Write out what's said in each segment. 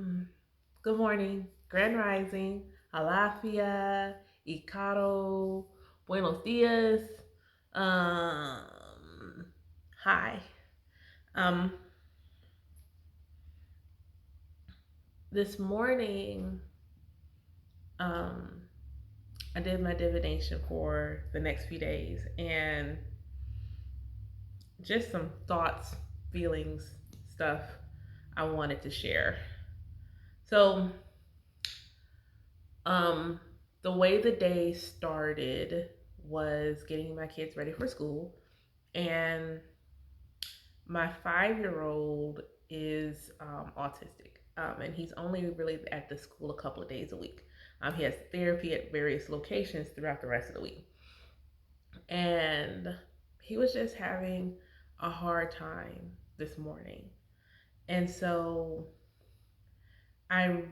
Mm. Good morning, Grand Rising, Alafia, Ikaro, Buenos Dias. Um, Hi. Um, this morning, um, I did my divination for the next few days, and just some thoughts, feelings, stuff I wanted to share. So, Um, the way the day started was getting my kids ready for school, and my 5 year old is autistic, and he's only really at the school a couple of days a week. He has therapy at various locations throughout the rest of the week, and he was just having a hard time this morning, and so I,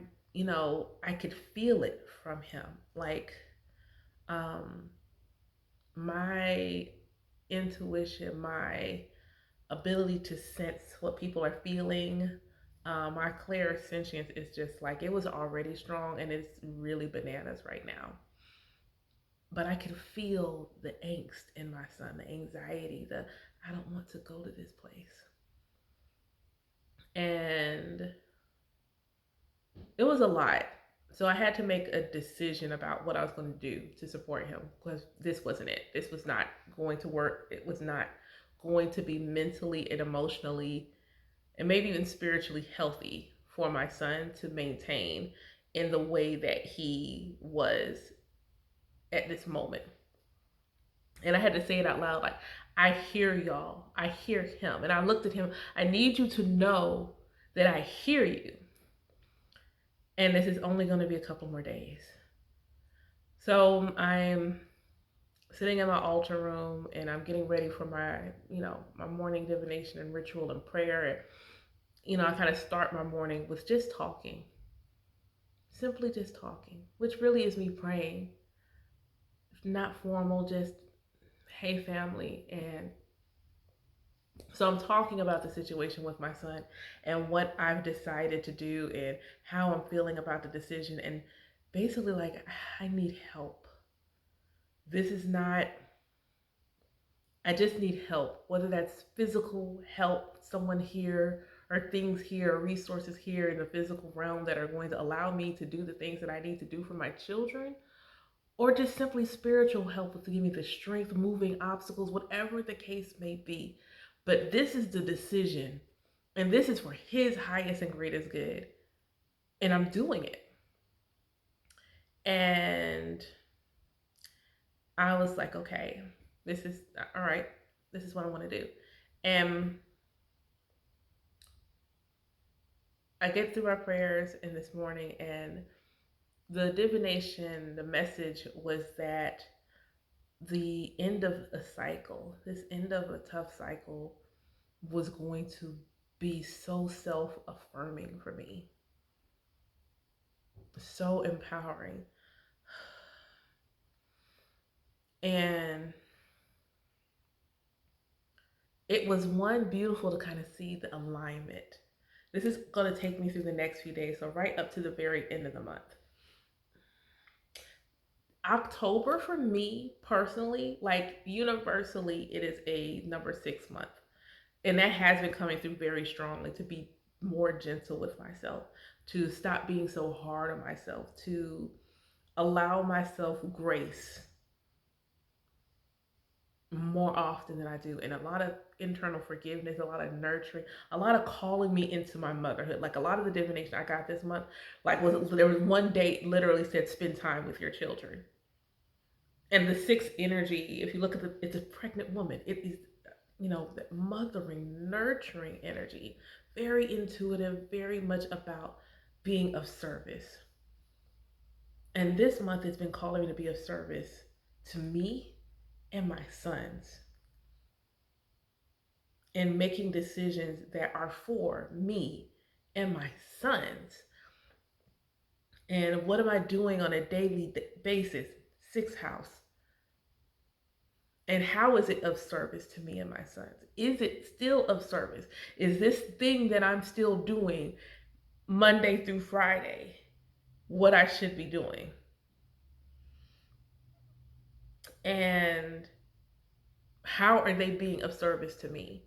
I could feel it from him, like um, my intuition, my ability to sense what people are feeling, my clairsentience is just like it was already strong and it's really bananas right now. But I can feel the angst in my son, the anxiety, the I don't want to go to this place. And it was a lot. So I had to make a decision about what I was going to do to support him because this wasn't it. This was not going to work. It was not going to be mentally and emotionally and maybe even spiritually healthy for my son to maintain in the way that he was at this moment. And I had to say it out loud like, I hear y'all. I hear him. And I looked at him. I need you to know that I hear you. And this is only going to be a couple more days. So I'm sitting in my altar room and I'm getting ready for my morning divination and ritual and prayer. And, I kind of start my morning with just talking, simply just talking, which really is me praying, not formal, just, hey, family. And so I'm talking about the situation with my son and what I've decided to do and how I'm feeling about the decision. And basically, like, I need help. This is not I just need help, whether that's physical help, someone here, or things here, or resources here in the physical realm that are going to allow me to do the things that I need to do for my children, or just simply spiritual help to give me the strength, moving obstacles, whatever the case may be. But this is the decision, and this is for His highest and greatest good, and I'm doing it. And I was like, okay, this is all right. This is what I want to do. And I get through my prayers in this morning, and the divination, the message was that the end of a cycle, this end of a tough cycle, was going to be so self affirming for me, so empowering. And it was one beautiful to kind of see the alignment. This is going to take me through the next few days, so right up to the very end of the month. October for me personally, like universally, it is a number 6 month. And that has been coming through very strongly to be more gentle with myself, to stop being so hard on myself, to allow myself grace more often than I do, and a lot of internal forgiveness, a lot of nurturing, a lot of calling me into my motherhood. Like a lot of the divination I got this month, like there was one date literally said spend time with your children. And the sixth energy, if you look at it's a pregnant woman. It is, the mothering, nurturing energy. Very intuitive, very much about being of service. And this month has been calling me to be of service to me and my sons and making decisions that are for me and my sons. And what am I doing on a daily basis? Sixth house. And how is it of service to me and my sons? Is it still of service? Is this thing that I'm still doing Monday through Friday what I should be doing. And how are they being of service to me?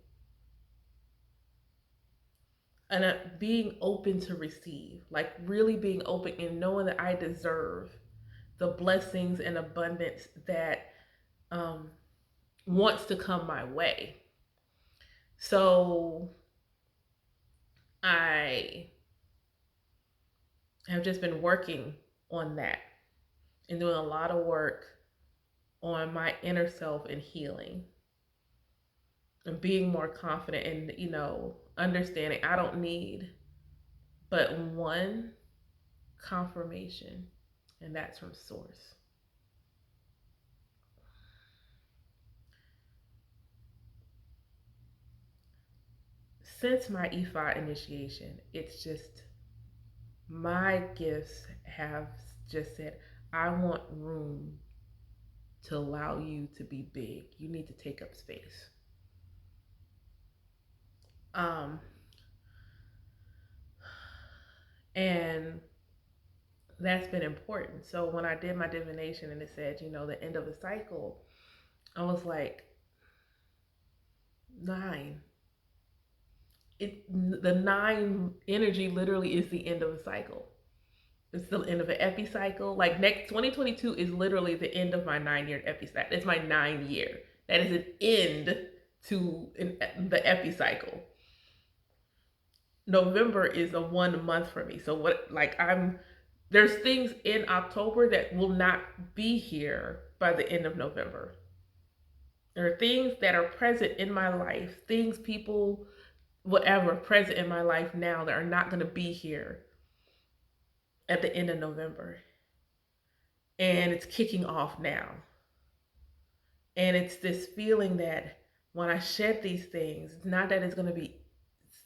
And being open to receive, like really being open and knowing that I deserve the blessings and abundance that um, wants to come my way. So I have just been working on that and doing a lot of work on my inner self and healing and being more confident and, understanding I don't need but one confirmation, and that's from source. Since my EFI initiation, it's just my gifts have just said, I want room to allow you to be big. You need to take up space. Um, and that's been important. So when I did my divination and it said, the end of the cycle, I was like, 9. The 9 energy literally is the end of a cycle. It's the end of an epicycle. Like next 2022 is literally the end of my 9-year epicycle. It's my 9 year. That is an end to the epicycle. November is a 1 month for me. So there's things in October that will not be here by the end of November. There are things that are present in my life, things, people, whatever present in my life now that are not going to be here at the end of November. And it's kicking off now. And it's this feeling that when I shed these things, it's not that it's going to be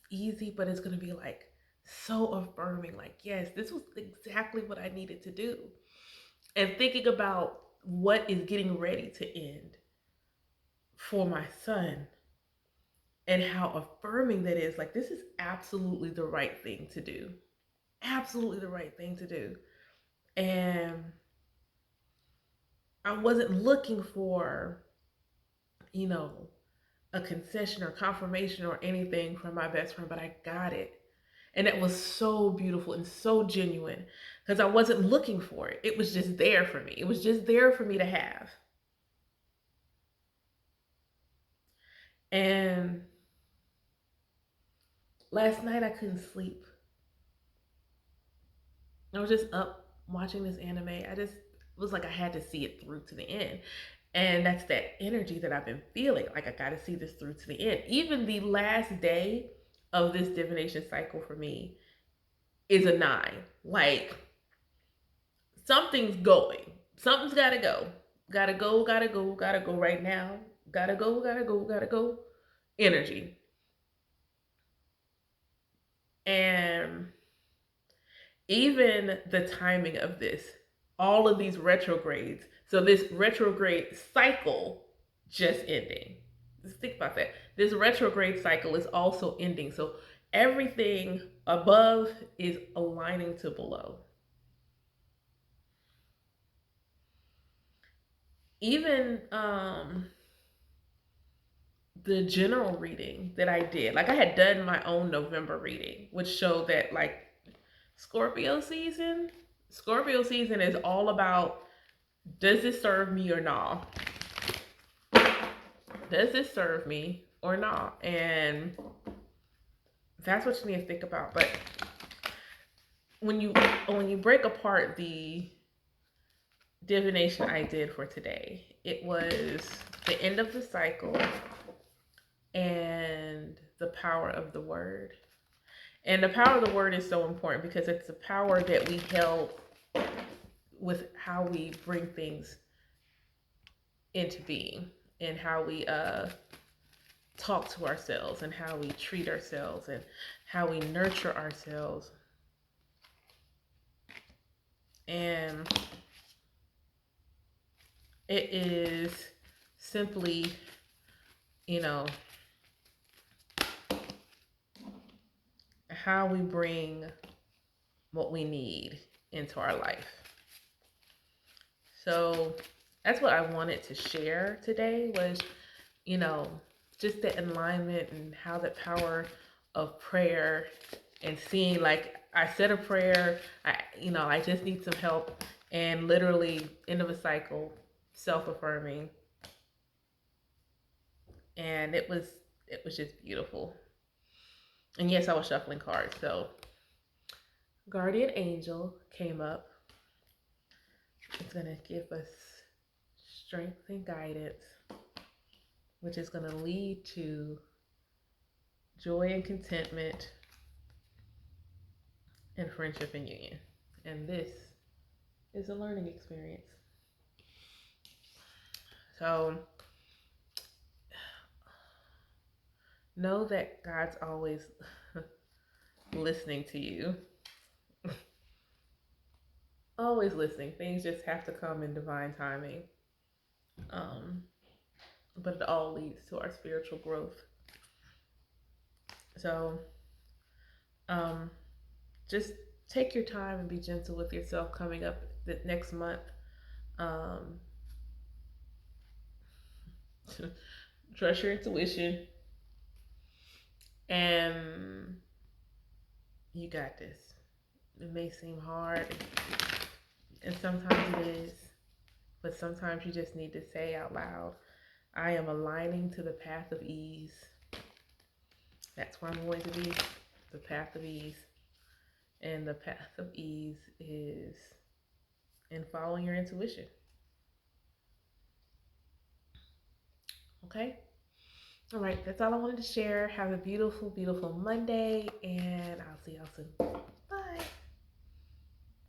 easy, but it's going to be like so affirming. Like, yes, this was exactly what I needed to do. And thinking about what is getting ready to end for my son and how affirming that is. Like, this is absolutely the right thing to do. Absolutely the right thing to do. And I wasn't looking for, you know, a concession or confirmation or anything from my best friend, but I got it. And it was so beautiful and so genuine because I wasn't looking for it. It was just there for me. It was just there for me to have. And last night I couldn't sleep. I was just up watching this anime. I just was like, I had to see it through to the end. And that's that energy that I've been feeling. Like, I got to see this through to the end. Even the last day of this divination cycle for me is a 9. Like, something's going. Something's got to go. Gotta go, gotta go, gotta go right now. Gotta go, gotta go, gotta go. Energy. And even the timing of this, all of these retrogrades. So this retrograde cycle just ending. Just think about that. This retrograde cycle is also ending. So everything above is aligning to below. Even the general reading that I did, like I had done my own November reading, which showed that like Scorpio season is all about, does this serve me or not? Does this serve me or not? And that's what you need to think about. But when you break apart the divination I did for today, it was the end of the cycle and the power of the word. And the power of the word is so important because it's the power that we help with how we bring things into being and how we talk to ourselves and how we treat ourselves and how we nurture ourselves. And it is simply, how we bring what we need into our life. So that's what I wanted to share today was, you know, just the alignment and how the power of prayer and seeing like I said a prayer, I just need some help and literally end of a cycle, self-affirming. And it was just beautiful. And yes, I was shuffling cards. So Guardian Angel came up. It's gonna give us strength and guidance, which is gonna lead to joy and contentment and friendship and union. And this is a learning experience. So know that God's always listening to you. Always listening. Things just have to come in divine timing. Um, but it all leads to our spiritual growth. So um, just take your time and be gentle with yourself coming up the next month. Um, trust your intuition, and you got this. It may seem hard, and sometimes it is, but sometimes you just need to say out loud, I am aligning to the path of ease. That's where I'm going to be, the path of ease. And the path of ease is in following your intuition. Okay? All right, that's all I wanted to share. Have a beautiful, beautiful Monday, and I'll see y'all soon.